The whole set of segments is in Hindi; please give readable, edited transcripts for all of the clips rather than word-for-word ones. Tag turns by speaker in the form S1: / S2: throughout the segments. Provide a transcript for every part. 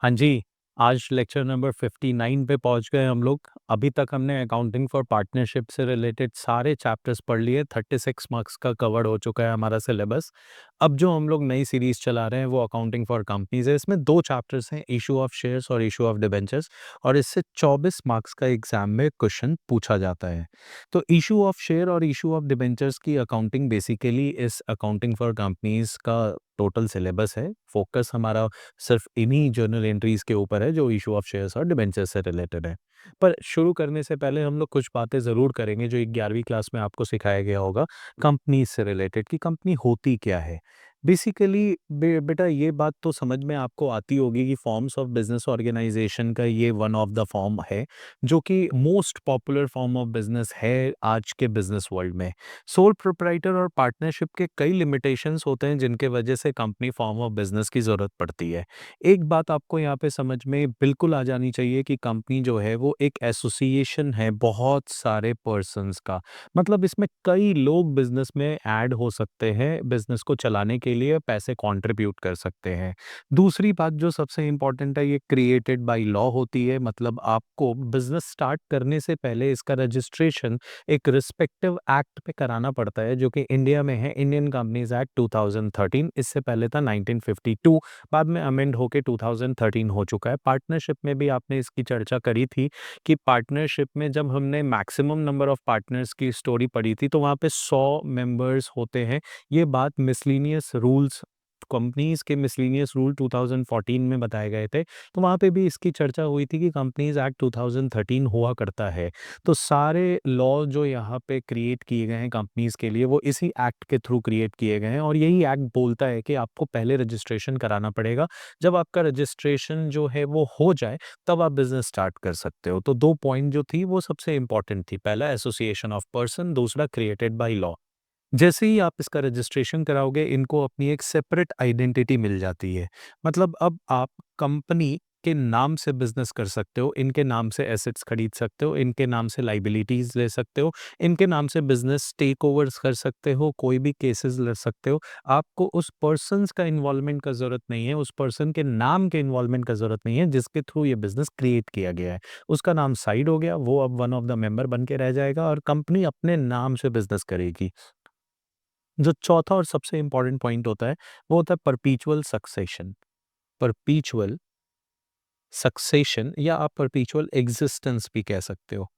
S1: हाँ जी, आज लेक्चर नंबर 59 पे पहुँच गए हम लोग। अभी तक हमने अकाउंटिंग फॉर पार्टनरशिप से रिलेटेड सारे चैप्टर्स पढ़ लिए। 36 मार्क्स का कवर हो चुका है हमारा सिलेबस। अब जो हम लोग नई सीरीज़ चला रहे हैं वो अकाउंटिंग फॉर कंपनीज़ है। इसमें 2 चैप्टर्स हैं, इश्यू ऑफ शेयर्स और इश्यू ऑफ डिबेंचर्स, और इससे 24 मार्क्स का एग्ज़ाम में क्वेश्चन पूछा जाता है। तो इश्यू ऑफ शेयर और इश्यू ऑफ डिबेंचर्स की अकाउंटिंग बेसिकली इस अकाउंटिंग फॉर कंपनीज़ का टोटल सिलेबस है। फोकस हमारा सिर्फ इन्हीं जर्नल एंट्रीज के ऊपर है जो इशू ऑफ शेयर्स और डिबेंचर से रिलेटेड है। पर शुरू करने से पहले हम लोग कुछ बातें ज़रूर करेंगे जो 11वीं क्लास में आपको सिखाया गया होगा, कंपनी से रिलेटेड कि कंपनी होती क्या है। बेसिकली बेटा ये बात तो समझ में आपको आती होगी कि फॉर्म्स ऑफ बिजनेस ऑर्गेनाइजेशन का ये वन ऑफ द फॉर्म है जो कि most popular form of business है आज के बिजनेस वर्ल्ड में। सोल प्रोप्राइटर और पार्टनरशिप के कई लिमिटेशंस होते हैं जिनके वजह से कंपनी फॉर्म ऑफ बिजनेस की ज़रूरत पड़ती है। एक बात आपको यहाँ पे समझ में बिल्कुल आ जानी चाहिए कि कंपनी जो है वो एक एसोसिएशन है बहुत सारे पर्सन्स का। मतलब इसमें कई लोग बिजनेस में ऐड हो सकते हैं, बिजनेस को चलाने के लिए पैसे कंट्रीब्यूट कर सकते हैं। दूसरी बात जो सबसे इम्पोर्टेंट है, ये क्रिएटेड बाय लॉ होती है। मतलब आपको बिजनेस स्टार्ट करने से पहले इसका रजिस्ट्रेशन एक रिस्पेक्टिव एक्ट पे कराना पड़ता है जो कि इंडिया में है, इंडियन कंपनीज एक्ट 2013। इससे पहले था 1952, बाद में अमेंड होके 2013 हो चुका है। पार्टनरशिप में भी आपने इसकी चर्चा करी थी कि पार्टनरशिप में जब हमने मैक्सिमम नंबर ऑफ पार्टनर्स की स्टोरी पढ़ी थी तो वहाँ पे 100 मेंबर्स होते हैं। ये बात मिसलिनियस रूल्स, कंपनीज के मिसलिनियस रूल 2014 में बताए गए थे। तो वहाँ पे भी इसकी चर्चा हुई थी कि कंपनीज एक्ट 2013 हुआ करता है। तो सारे लॉ जो यहाँ पे क्रिएट किए गए हैं कंपनीज के लिए वो इसी एक्ट के थ्रू क्रिएट किए गए हैं, और यही एक्ट बोलता है कि आपको पहले रजिस्ट्रेशन कराना पड़ेगा। जब आपका रजिस्ट्रेशन जो है वो हो जाए तब आप बिजनेस स्टार्ट कर सकते हो। तो 2 पॉइंट जो थी वो सबसे इंपॉर्टेंट थी, पहला एसोसिएशन ऑफ पर्सन, दूसरा क्रिएटेड बाय लॉ। जैसे ही आप इसका रजिस्ट्रेशन कराओगे इनको अपनी एक सेपरेट आइडेंटिटी मिल जाती है। मतलब अब आप कंपनी के नाम से बिजनेस कर सकते हो, इनके नाम से एसेट्स खरीद सकते हो, इनके नाम से लाइबिलिटीज ले सकते हो, इनके नाम से बिजनेस टेक ओवर्स कर सकते हो, कोई भी केसेस लड़ सकते हो। आपको उस पर्सन्स का इन्वॉल्वमेंट का जरूरत नहीं है, उस पर्सन के नाम के इन्वॉल्वमेंट का जरूरत नहीं है जिसके थ्रू ये बिजनेस क्रिएट किया गया है। उसका नाम साइड हो गया, वो अब वन ऑफ द मेंबर बन के रह जाएगा और कंपनी अपने नाम से बिजनेस करेगी। जो चौथा और सबसे इम्पोर्टेंट पॉइंट होता है वो होता है परपीचुअल सक्सेशन। परपीचुअल सक्सेशन या आप परपीचुअल एग्जिस्टेंस भी कह सकते हो।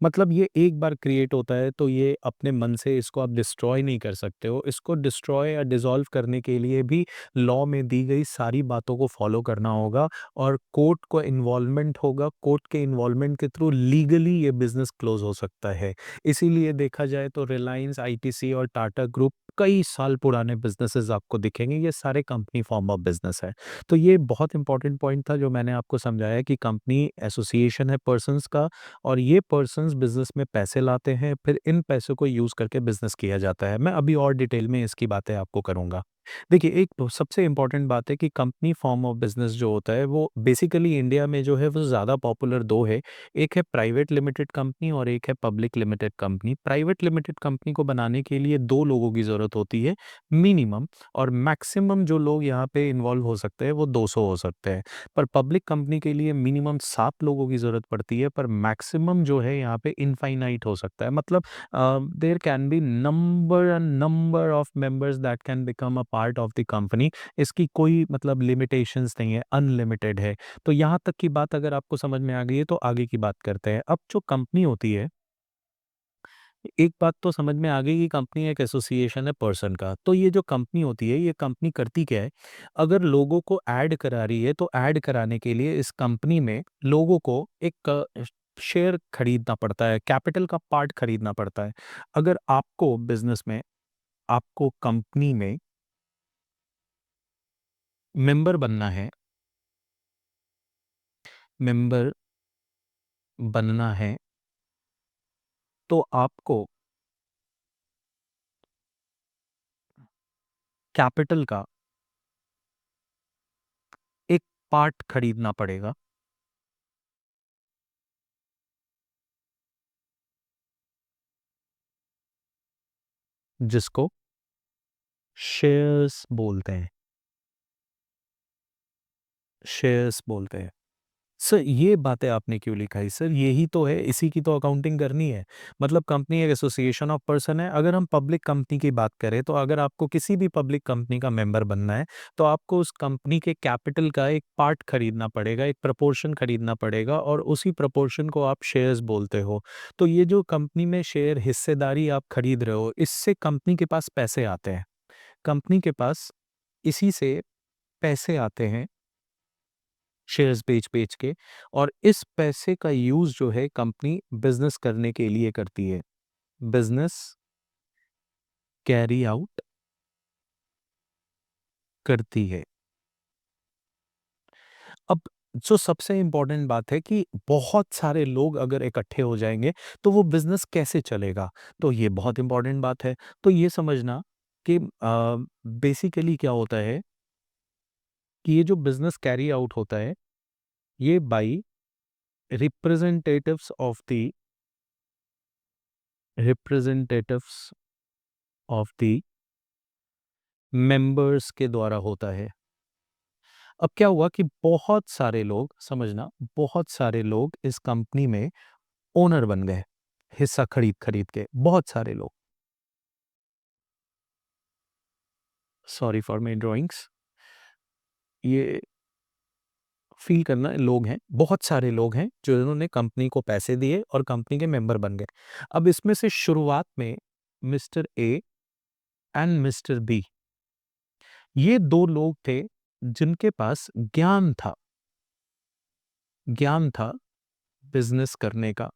S1: मतलब ये एक बार क्रिएट होता है तो ये अपने मन से इसको आप डिस्ट्रॉय नहीं कर सकते हो। इसको डिस्ट्रॉय या डिसॉल्व करने के लिए भी लॉ में दी गई सारी बातों को फॉलो करना होगा और कोर्ट को इन्वॉल्वमेंट होगा। कोर्ट के इन्वॉल्वमेंट के थ्रू लीगली ये बिजनेस क्लोज हो सकता है। इसीलिए देखा जाए तो रिलायंस, आईटीसी और टाटा ग्रुप कई साल पुराने बिजनेसेस आपको दिखेंगे, ये सारे कंपनी फॉर्म ऑफ बिजनेस है। तो ये बहुत इंपॉर्टेंट पॉइंट था जो मैंने आपको समझाया कि कंपनी एसोसिएशन है पर्सन्स का, और ये पर्सन्स बिज़नेस में पैसे लाते हैं, फिर इन पैसों को यूज़ करके बिज़नेस किया जाता है। मैं अभी और डिटेल में इसकी बातें आपको करूँगा। देखिए, एक तो सबसे इम्पोर्टेंट बात है कि कंपनी फॉर्म ऑफ बिज़नेस जो होता है, वो बेसिकली इंडिया में जो है वो ज़्यादा पॉपुलर 2 है। एक है प्राइवेट लिमिटेड कंपनी और एक है public limited company. Private limited company को बनाने के लिए 2 लोगों की ज़रूरत होती है मिनिमम, और मैक्सिमम जो लोग यहाँ पे इन्वॉल्व हो सकते हैं वो 200 हो सकते हैं। पर पब्लिक कंपनी के लिए मिनिमम 7 लोगों की ज़रूरत पड़ती है, पर मैक्सिमम जो है यहाँ पे इनफाइनाइट हो सकता है। मतलब there can be number of members that can become a part of the company. इसकी कोई मतलब लिमिटेशंस नहीं है, अनलिमिटेड है। तो यहाँ तक की बात अगर आपको समझ में आ गई है तो आगे की बात करते हैं। अब जो कंपनी होती है, एक बात तो समझ में आ गई कि कंपनी एक एसोसिएशन है पर्सन का। तो ये जो कंपनी होती है, ये कंपनी करती क्या है? अगर लोगों को ऐड करा रही है तो ऐड कराने के लिए इस कंपनी में लोगों को एक शेयर खरीदना पड़ता है, कैपिटल का पार्ट खरीदना पड़ता है। अगर आपको बिजनेस में, आपको कंपनी में मेंबर बनना है, मेंबर बनना है तो आपको कैपिटल का एक पार्ट खरीदना पड़ेगा, जिसको शेयर्स बोलते हैं। शेयर्स बोलते हैं। सर ये बातें आपने क्यों लिखाई सर? यही तो है, इसी की तो अकाउंटिंग करनी है। मतलब कंपनी एक एसोसिएशन ऑफ पर्सन है। अगर हम पब्लिक कंपनी की बात करें तो अगर आपको किसी भी पब्लिक कंपनी का मेंबर बनना है तो आपको उस कंपनी के कैपिटल का एक पार्ट खरीदना पड़ेगा, एक प्रपोर्शन खरीदना पड़ेगा और उसी प्रपोर्शन को आप शेयर्स बोलते हो। तो ये जो कंपनी में शेयर हिस्सेदारी आप खरीद रहे हो, इससे कंपनी के पास पैसे आते हैं। कंपनी के पास इसी से पैसे आते हैं शेयर्स बेच-बेच के, और इस पैसे का यूज़ जो है कंपनी बिज़नेस करने के लिए करती है। बिज़नेस कैरी आउट करती है। अब जो सबसे इम्पोर्टेंट बात है कि बहुत सारे लोग अगर इकट्ठे हो जाएँगे, तो वो बिज़नेस कैसे चलेगा? तो ये बहुत इम्पोर्टेंट बात है। तो ये समझना कि बेसिकली क्या होता है कि ये जो बिज़नेस कैरी आउट होता है, ये by representatives of the representatives of the members के द्वारा होता है। अब क्या हुआ कि बहुत सारे लोग, समझना, बहुत सारे लोग इस कंपनी में ओनर बन गए, हिस्सा खरीद खरीद के, बहुत सारे लोग। Sorry for my drawings. ये फील करना, लोग हैं, बहुत सारे लोग हैं जो इन्होंने कंपनी को पैसे दिए और कंपनी के मेंबर बन गए। अब इसमें से शुरुआत में mister A and mister B, ये दो लोग थे जिनके पास ज्ञान था बिजनेस करने का,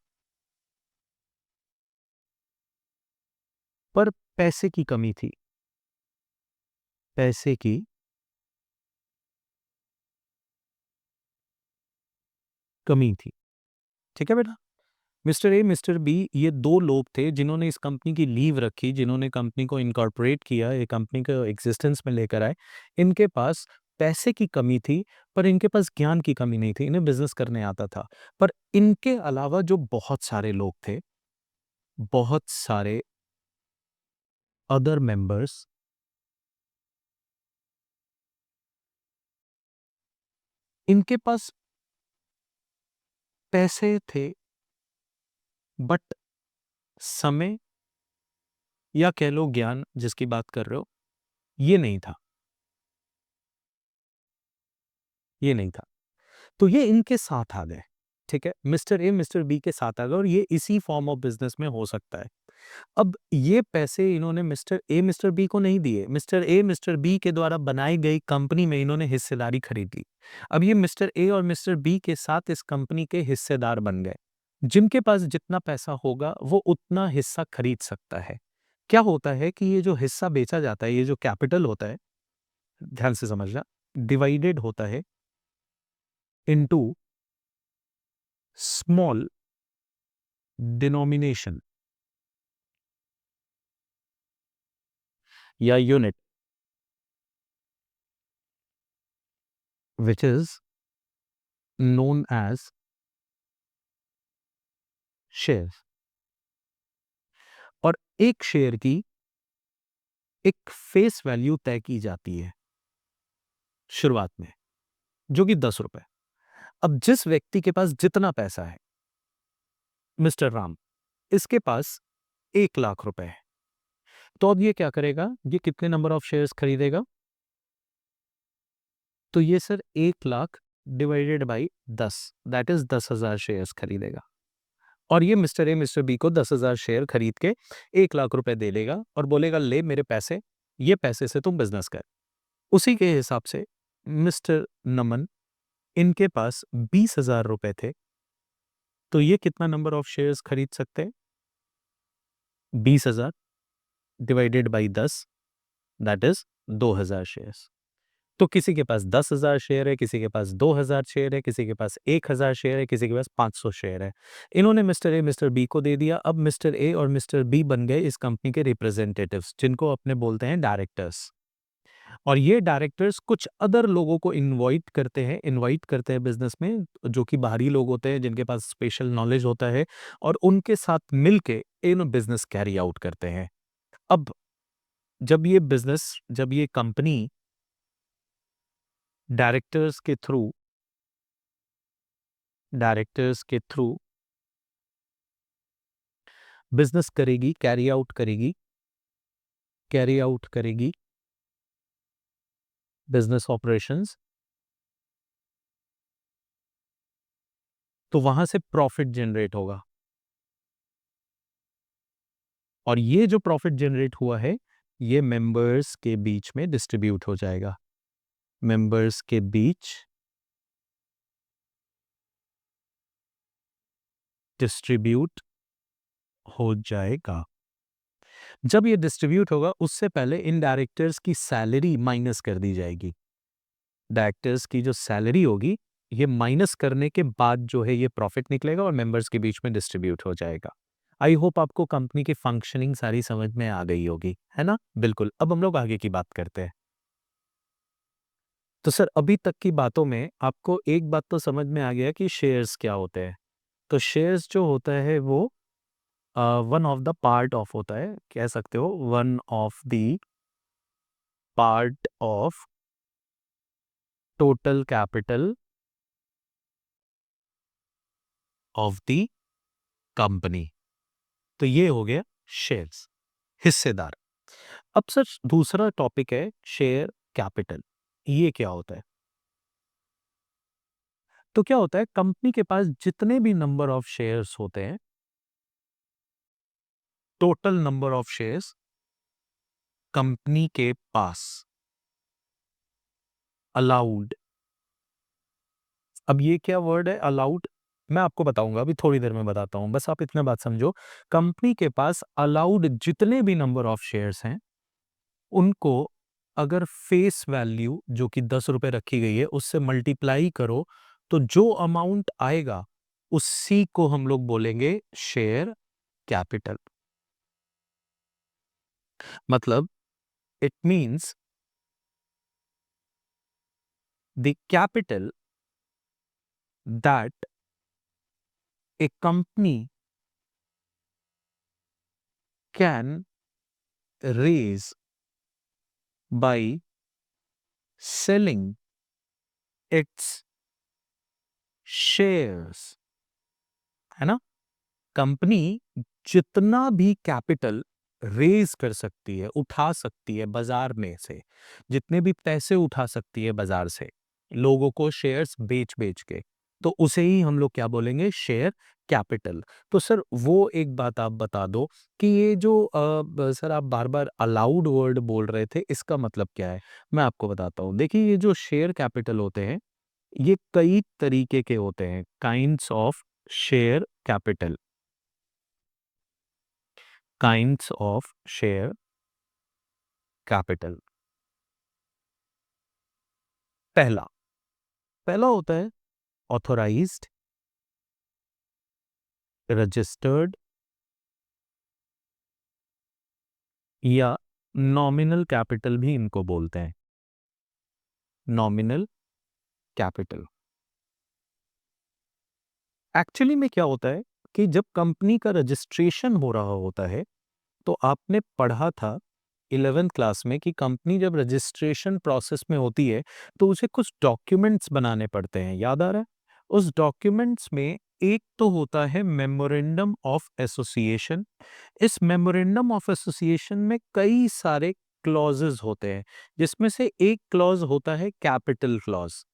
S1: पर पैसे की कमी थी। पैसे की कमी थी। ठीक है बेटा? मिस्टर ए, मिस्टर बी, ये दो लोग थे जिन्होंने इस कंपनी की लीव रखी, जिन्होंने कंपनी को इनकॉर्पोरेट किया, ये कंपनी को एग्जिस्टेंस में लेकर आए। इनके पास पैसे की कमी थी, पर इनके पास ज्ञान की कमी नहीं थी, इन्हें बिजनेस करने आता था। पर इनके अलावा जो बहुत सारे लोग थे, बहुत सारे अदर मेंबर्स, इनके पास पैसे थे, बट समय या कह लो ज्ञान, जिसकी बात कर रहे हो, ये नहीं था, ये नहीं था। तो ये इनके साथ आ गए। ठीक है? मिस्टर ए, मिस्टर बी के साथ आ गए और ये इसी फॉर्म ऑफ बिज़नेस में हो सकता है। अब ये पैसे इन्होंने मिस्टर ए, मिस्टर बी को नहीं दिए। मिस्टर ए, मिस्टर बी के द्वारा बनाई गई कंपनी में इन्होंने हिस्सेदारी खरीद ली। अब ये मिस्टर ए और मिस्टर बी के साथ इस कंपनी के हिस्सेदार बन गए। जिनके पास जितना पैसा होगा, वो उतना हिस्सा खरीद सकता है। क्या होता है कि ये जो हिस्सा बेचा जाता है, ये जो कैपिटल होता है, ध्यान से समझना, डिवाइडेड होता है इंटू स्मॉल डिनोमिनेशन या unit, which is known as share. और एक शेयर की एक फेस वैल्यू तय की जाती है शुरुआत में, जो कि 10 रुपए। अब जिस व्यक्ति के पास जितना पैसा है, मिस्टर राम, इसके पास 1 लाख रुपए है, तो अब ये क्या करेगा? ये कितने नंबर ऑफ शेयर्स खरीदेगा? तो ये sir 1 lakh divided by 10, that is 10,000 shares खरीदेगा। और ये मिस्टर ए, मिस्टर बी को 10,000 शेयर खरीद के 1 लाख रुपए दे देगा और बोलेगा, ले मेरे पैसे, ये पैसे से तुम बिजनेस कर। उसी के हिसाब से मिस्टर नमन, इनके पास 20,000 रुपए थे, तो ये कितना नंबर ऑफ शेयर्स खरीद सकते हैं? 20,000 divided by 10, that is 2,000 shares. तो किसी के पास 10,000 शेयर है, किसी के पास 2,000 शेयर है, किसी के पास 1,000 शेयर है, किसी के पास 500 शेयर है। इन्होंने मिस्टर ए, मिस्टर बी को दे दिया। अब मिस्टर ए और मिस्टर बी बन गए इस कंपनी के रिप्रेजेंटेटिव्स, जिनको अपने बोलते हैं डायरेक्टर्स। और ये डायरेक्टर्स कुछ अदर लोगों को इनवाइट करते हैं बिजनेस में, जो कि बाहरी लोग होते हैं, जिनके पास स्पेशल नॉलेज होता है, और उनके साथ मिलके इन बिजनेस कैरी आउट करते हैं। अब जब ये कंपनी डायरेक्टर्स के थ्रू डायरेक्टर्स के थ्रू बिजनेस करेगी, कैरी आउट करेगी बिजनेस ऑपरेशंस, तो वहां से प्रॉफिट जनरेट होगा। और ये जो प्रॉफिट जनरेट हुआ है, ये मेंबर्स के बीच में डिस्ट्रीब्यूट हो जाएगा। मेंबर्स के बीच डिस्ट्रीब्यूट हो जाएगा। जब ये डिस्ट्रीब्यूट होगा, उससे पहले इन डायरेक्टर्स की सैलरी माइनस कर दी जाएगी। डायरेक्टर्स की जो सैलरी होगी, ये माइनस करने के बाद जो है ये प्रॉफिट निकलेगा और मेंबर्स के बीच में डिस्ट्रीब्यूट हो जाएगा। आई होप आपको कंपनी की फंक्शनिंग सारी समझ में आ गई होगी, है ना? बिल्कुल। अब हम लोग आगे की बात करते हैं। तो सर, अभी तक की बातों में आपको एक बात तो समझ में आ गया कि शेयर्स क्या होते हैं। तो शेयर्स जो होता है वो one of the part of होता है, कह सकते हो one of the part of total capital of the company. तो ये हो गया शेयर्स, हिस्सेदार। अब सर, दूसरा टॉपिक है शेयर कैपिटल। ये क्या होता है? तो क्या होता है, कंपनी के पास जितने भी नंबर ऑफ शेयर्स होते हैं, total number of shares company के पास अलाउड। अब ये क्या वर्ड है अलाउड? मैं आपको बताऊंगा, अभी थोड़ी देर में बताता हूं, बस आप इतना बात समझो। कंपनी के पास अलाउड जितने भी नंबर ऑफ शेयर्स हैं, उनको अगर फेस वैल्यू जो कि 10 रुपए रखी गई है उससे मल्टीप्लाई करो, तो जो अमाउंट आएगा उसी को हम लोग बोलेंगे शेयर कैपिटल। मतलब it means the capital that a company can raise by selling its shares, है ना? कंपनी जितना भी कैपिटल रेज कर सकती है, उठा सकती है बाजार में से, जितने भी पैसे उठा सकती है बाजार से, लोगों को शेयर्स बेच बेच के, तो उसे ही हम लोग क्या बोलेंगे? Share capital. तो सर, वो एक बात आप बता दो कि ये जो सर आप बार बार अलाउड वर्ड बोल रहे थे, इसका मतलब क्या है? मैं आपको बताता हूँ। देखिए, ये जो शेयर कैपिटल होते हैं, ये कई तरीके के होते हैं, kinds of share capital, kinds of share capital. पहला पहला होता है ऑथोराइज्ड, रजिस्टर्ड या नॉमिनल कैपिटल भी इनको बोलते हैं, नॉमिनल कैपिटल। एक्चुअली में क्या होता है कि जब कंपनी का रजिस्ट्रेशन हो रहा होता है, तो आपने पढ़ा था 11th क्लास में कि कंपनी जब रजिस्ट्रेशन प्रोसेस में होती है, तो उसे कुछ डॉक्यूमेंट्स बनाने पड़ते हैं, याद आ रहा है? उस डॉक्यूमेंट्स में एक तो होता है मेमोरेंडम ऑफ एसोसिएशन। इस मेमोरेंडम ऑफ एसोसिएशन में कई सारे क्लॉजेस होते हैं, जिसमें से एक क्लॉज होता है कैपिटल क्लॉज।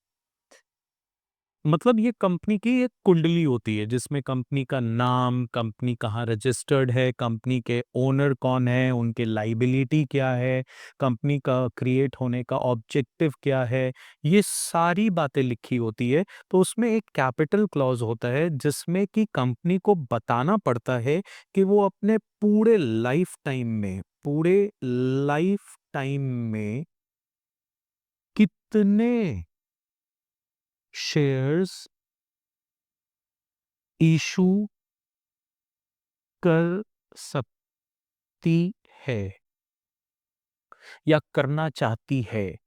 S1: मतलब ये कंपनी की एक कुंडली होती है, जिसमें कंपनी का नाम, कंपनी कहाँ रजिस्टर्ड है, कंपनी के ओनर कौन है, उनके लाइबिलिटी क्या है, कंपनी का क्रिएट होने का ऑब्जेक्टिव क्या है, ये सारी बातें लिखी होती है। तो उसमें एक कैपिटल क्लॉज होता है, जिसमें कि कंपनी को बताना पड़ता है कि वो अपने पूरे लाइफ टाइम में कितने शेयर्स इशू कर सकती है या करना चाहती है।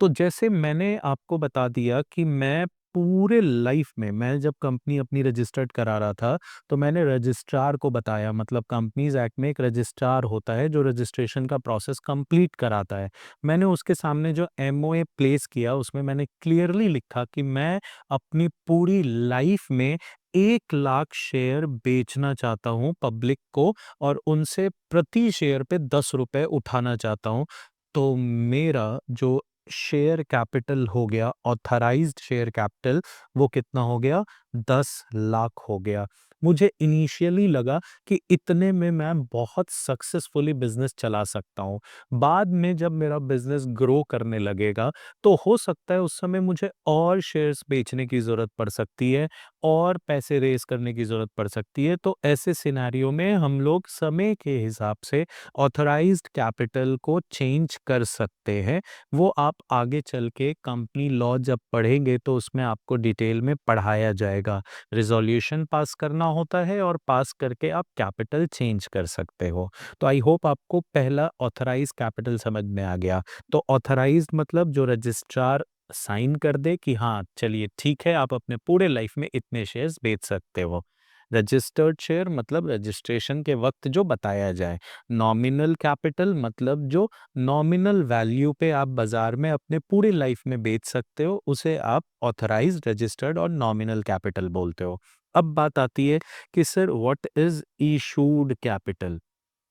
S1: तो जैसे मैंने आपको बता दिया कि मैं पूरे लाइफ में मैं जब कंपनी अपनी रजिस्टर्ड करा रहा था, तो मैंने रजिस्ट्रार को बताया, मतलब कंपनीज़ एक्ट में एक रजिस्ट्रार होता है जो रजिस्ट्रेशन का प्रोसेस कंप्लीट कराता है। मैंने उसके सामने जो एमओए प्लेस किया उसमें मैंने क्लियरली लिखा कि मैं अपनी पूरी लाइफ में 1 लाख शेयर बेचना चाहता हूँ पब्लिक को और उनसे प्रति शेयर पे ₹10 उठाना चाहता हूँ। तो मेरा जो शेयर कैपिटल हो गया, ऑथराइज्ड शेयर कैपिटल, वो कितना हो गया? 10 लाख हो गया। मुझे इनिशियली लगा कि इतने में मैं बहुत सक्सेसफुली बिज़नेस चला सकता हूँ। बाद में जब मेरा बिज़नेस ग्रो करने लगेगा, तो हो सकता है उस समय मुझे और शेयर्स बेचने की ज़रूरत पड़ सकती है और पैसे रेज़ करने की ज़रूरत पड़ सकती है। तो ऐसे सिनेरियो में हम लोग समय के हिसाब से ऑथराइज्ड कैपिटल को चेंज कर सकते हैं। वो आप आगे चल के कंपनी लॉ जब पढ़ेंगे तो उसमें आपको डिटेल में पढ़ाया जाएगा। रिज़ॉल्यूशन पास करना होता है और पास करके आप कैपिटल चेंज कर सकते हो। तो आई होप आपको पहला ऑथराइज़्ड कैपिटल समझ में आ गया। तो ऑथराइज़्ड मतलब जो रजिस्ट्रार साइन कर दे कि हाँ, चलिए ठीक है, आप अपने पूरे लाइफ में इतने शेयर्स बेच सकते हो। रजिस्टर्ड शेयर मतलब रजिस्ट्रेशन के वक़्त जो बताया जाए। नॉमिनल कैपिटल मतलब जो नॉमिनल वैल्यू पे आप बाज़ार में अपने पूरी लाइफ में बेच सकते हो, उसे आप ऑथराइज्ड, रजिस्टर्ड और नॉमिनल कैपिटल बोलते हो। अब बात आती है कि sir what is issued capital?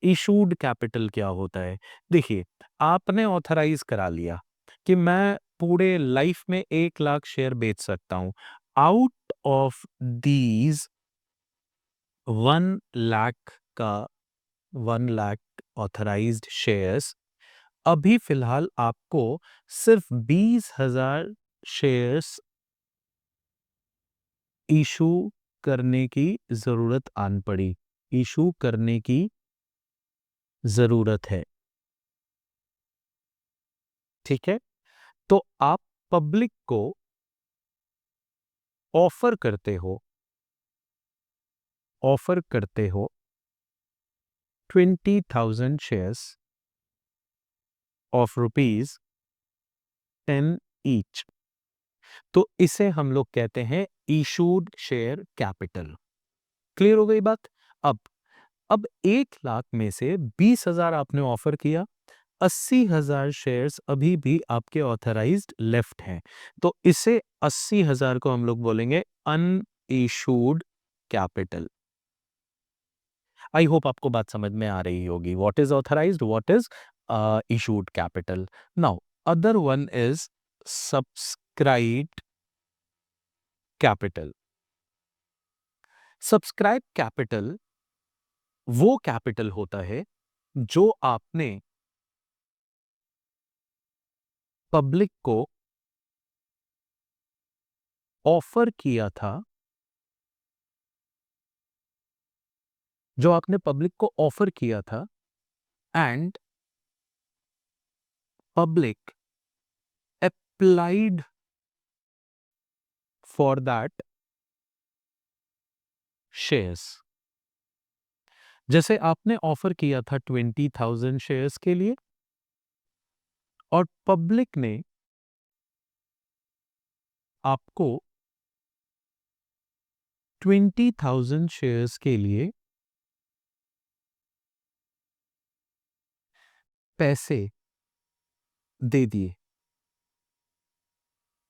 S1: Issued capital क्या होता है? देखिए, आपने ऑथराइज़ करा लिया कि मैं पूरे लाइफ में 1 लाख शेयर बेच सकता हूँ। आउट ऑफ दीज़ 1 लाख का 1 लाख ऑथराइज्ड शेयर्स, अभी फ़िलहाल आपको सिर्फ़ 20,000 शेयर्स इश्यू करने की ज़रूरत आन पड़ी। इश्यू करने की ज़रूरत है, ठीक है? तो आप पब्लिक को ऑफ़र करते हो, ऑफ़र करते हो 20,000 शेयर्स ऑफ रुपीज़ 10 ईच। तो इसे हम लोग कहते हैं इश्यूड शेयर कैपिटल। क्लियर हो गई बात? अब अब 1 लाख में से 20,000 आपने ऑफर किया, 80,000 शेयर्स अभी भी आपके ऑथराइज्ड लेफ्ट हैं। तो इसे 80,000 को हम लोग बोलेंगे अनइश्यूड कैपिटल। आई होप आपको बात समझ में आ रही होगी। What is authorised, what is issued capital. Now other one is subscribed capital. Subscribe capital वो कैपिटल होता है जो आपने पब्लिक को ऑफर किया था, जो आपने पब्लिक को ऑफर किया था and public applied for that shares. जैसे आपने ऑफर किया था 20,000 शेयर्स के लिए और पब्लिक ने आपको 20,000 शेयर्स के लिए पैसे दे दिए,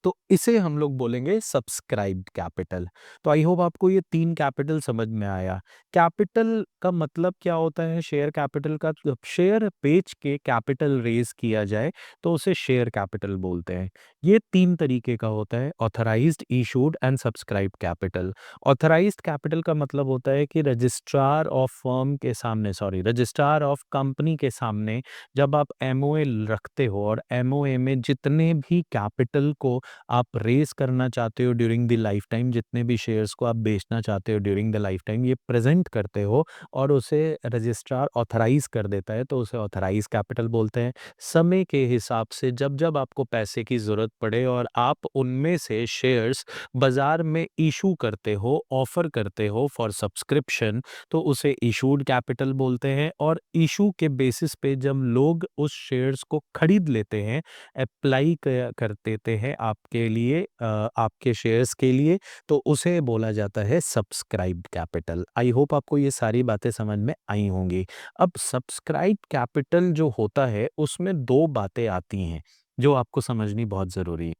S1: तो इसे हम लोग बोलेंगे सब्सक्राइब्ड कैपिटल। तो आई होप आपको ये 3 कैपिटल समझ में आया। कैपिटल का मतलब क्या होता है? शेयर कैपिटल का, जब शेयर बेच के कैपिटल रेज़ किया जाए, तो उसे शेयर कैपिटल बोलते हैं। ये 3 तरीके का होता है, authorised, issued and subscribed capital. Authorised capital का मतलब होता है कि रजिस्ट्रार ऑफ फर्म के सामने, सॉरी, रजिस्ट्रार ऑफ कंपनी के सामने जब आप एमओए रखते हो और एमओए में जितने भी कैपिटल को आप रेज़ करना चाहते हो ड्यूरिंग द लाइफ टाइम, जितने भी शेयर्स को आप बेचना चाहते हो ड्यूरिंग द लाइफ टाइम, ये प्रेज़ेंट करते हो और उसे रजिस्ट्रार ऑथराइज़ कर देता है, तो उसे ऑथराइज़ कैपिटल बोलते हैं। समय के हिसाब से जब-जब आपको पैसे की ज़रूरत पड़े और आप उनमें से शेयर्स बाज़ार में इश्यू करते हो, ऑफ़र करते हो फॉर सब्सक्रिप्शन, तो उसे इश्यूड कैपिटल बोलते हैं। और इश्यू के बेसिस पे जब लोग उस शेयर्स को खरीद लेते हैं, अप्लाई कर देते हैं आपके लिए आपके शेयर्स के लिए, तो उसे बोला जाता है सब्सक्राइब्ड कैपिटल। आई होप आपको ये सारी बातें समझ में आई होंगी। अब सब्सक्राइब्ड कैपिटल जो होता है उसमें 2 बातें आती हैं, जो आपको समझनी बहुत ज़रूरी है।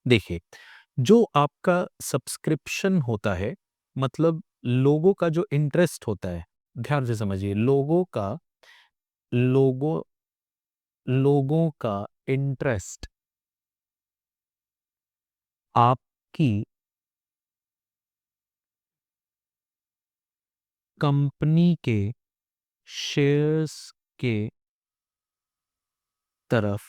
S1: देखिए, जो आपका सब्सक्रिप्शन होता है, मतलब लोगों का जो इंटरेस्ट होता है, ध्यान से समझिए, लोगों लोगों का इंटरेस्ट आपकी कंपनी के शेयर्स के तरफ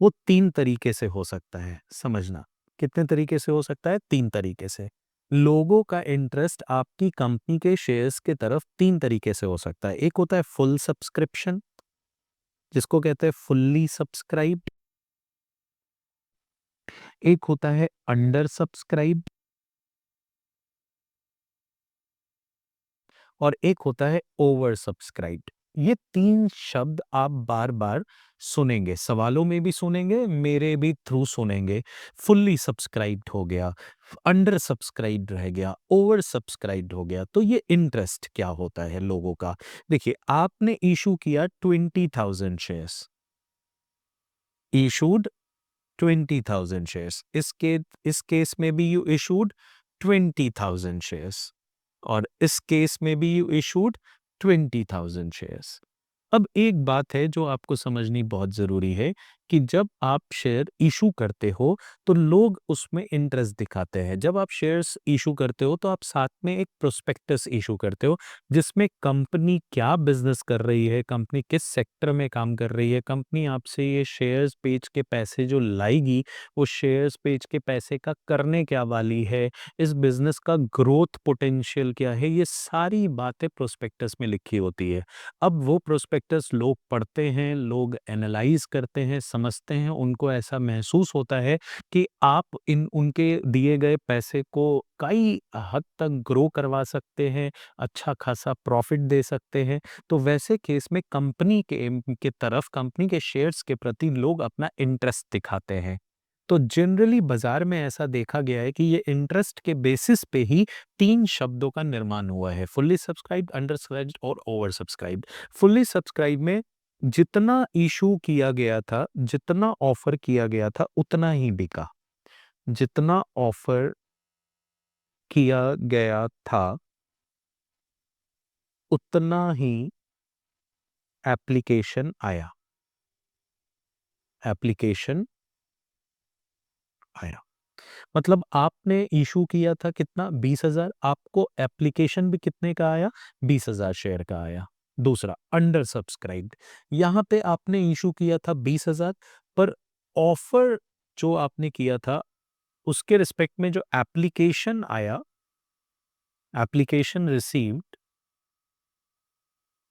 S1: वो 3 तरीके से हो सकता है, समझना। कितने तरीके से हो सकता है? 3 तरीके से। लोगों का इंटरेस्ट आपकी कंपनी के शेयर्स के तरफ 3 तरीके से हो सकता है। एक होता है फुल सब्सक्रिप्शन, जिसको कहते हैं फुल्ली सब्सक्राइब्ड। एक होता है अंडर सब्सक्राइब, और एक होता है ओवर सब्सक्राइब्ड। ये 3 शब्द आप बार-बार सुनेंगे, सवालों में भी सुनेंगे, मेरे भी थ्रू सुनेंगे। फुल्ली सब्सक्राइब्ड हो गया, अंडर सब्सक्राइब्ड रह गया, ओवर सब्सक्राइब्ड हो गया। तो ये इंटरेस्ट क्या होता है लोगों का? देखिए, आपने इश्यू किया 20,000 शेयर्स, इशूड 20,000 शेयर्स। इस केस में भी यू इशूड 20,000 शेयर्स, और इस केस में भी यू इशूड 20,000 शेयर्स। अब एक बात है जो आपको समझनी बहुत ज़रूरी है कि जब आप शेयर इश्यू करते हो, तो लोग उसमें इंटरेस्ट दिखाते हैं। जब आप शेयर्स इश्यू करते हो, तो आप साथ में एक प्रोस्पेक्टस इश्यू करते हो, जिसमें कंपनी क्या बिज़नेस कर रही है, कंपनी किस सेक्टर में काम कर रही है, कंपनी आपसे ये शेयर्स बेच के पैसे जो लाएगी, वो शेयर्स बेच के पैसे का करने क्या वाली है, इस बिज़नेस का ग्रोथ पोटेंशियल क्या है, ये सारी बातें प्रोस्पेक्टस में लिखी होती है। अब वो प्रोस्पेक्टस लोग पढ़ते हैं, लोग एनालाइज़ करते हैं, समझते हैं, उनको ऐसा महसूस होता है कि आप इन उनके दिए गए पैसे को कई हद तक ग्रो करवा सकते हैं, अच्छा खासा प्रॉफ़िट दे सकते हैं। तो वैसे केस में कंपनी के तरफ, कंपनी के शेयर्स के प्रति लोग अपना इंटरेस्ट दिखाते हैं। तो जनरली बाज़ार में ऐसा देखा गया है कि ये इंटरेस्ट के बेसिस पे ही 3 शब्दों का निर्माण हुआ है, फुल्ली सब्सक्राइब्ड, अंडर सब्सक्राइब्ड और ओवर सब्सक्राइब्ड। फुल्ली सब्सक्राइब में जितना इश्यू किया गया था, जितना ऑफर किया गया था, उतना ही बिका। जितना ऑफर किया गया था, उतना ही एप्लीकेशन आया। एप्लीकेशन आया। मतलब आपने इश्यू किया था कितना? 20,000, आपको एप्लीकेशन भी कितने का आया? 20,000 शेयर का आया। दूसरा, अंडर सब्सक्राइब्ड। यहाँ पे आपने इश्यू किया था 20,000, पर ऑफर जो आपने किया था, उसके रिस्पेक्ट में जो एप्लीकेशन आया, application received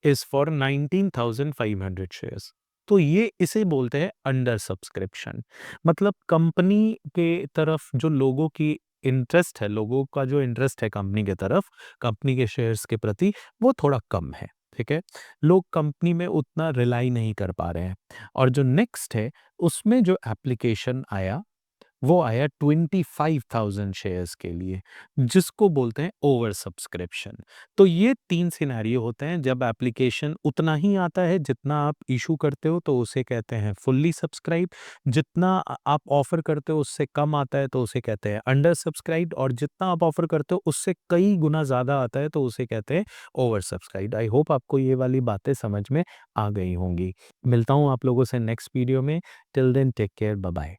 S1: is for 19,500 shares. तो ये इसे बोलते हैं अंडर सब्सक्रिप्शन। मतलब कंपनी के तरफ जो लोगों की इंटरेस्ट है, लोगों का जो इंटरेस्ट है कंपनी के तरफ, कंपनी के शेयर्स के प्रति, वो थोड़ा कम है, ठीक है? लोग कंपनी में उतना रिलाई नहीं कर पा रहे हैं। और जो नेक्स्ट है, उसमें जो एप्लीकेशन आया, वो आया 25,000 शेयर्स के लिए, जिसको बोलते हैं ओवर सब्सक्रिप्शन। तो ये 3 सिनेरियो होते हैं, जब एप्लीकेशन उतना ही आता है जितना आप इश्यू करते हो, तो उसे कहते हैं फुल्ली सब्सक्राइब। जितना आप ऑफर करते हो उससे कम आता है, तो उसे कहते हैं अंडर सब्सक्राइब्ड, और जितना आप ऑफर करते हो उससे कई गुना ज़्यादा आता है, तो उसे कहते हैं ओवर सब्सक्राइब्ड। आई होप आपको ये वाली बातें समझ में आ गई होंगी। मिलता हूँ आप लोगों से नेक्स्ट वीडियो में। Till then take care, bye bye.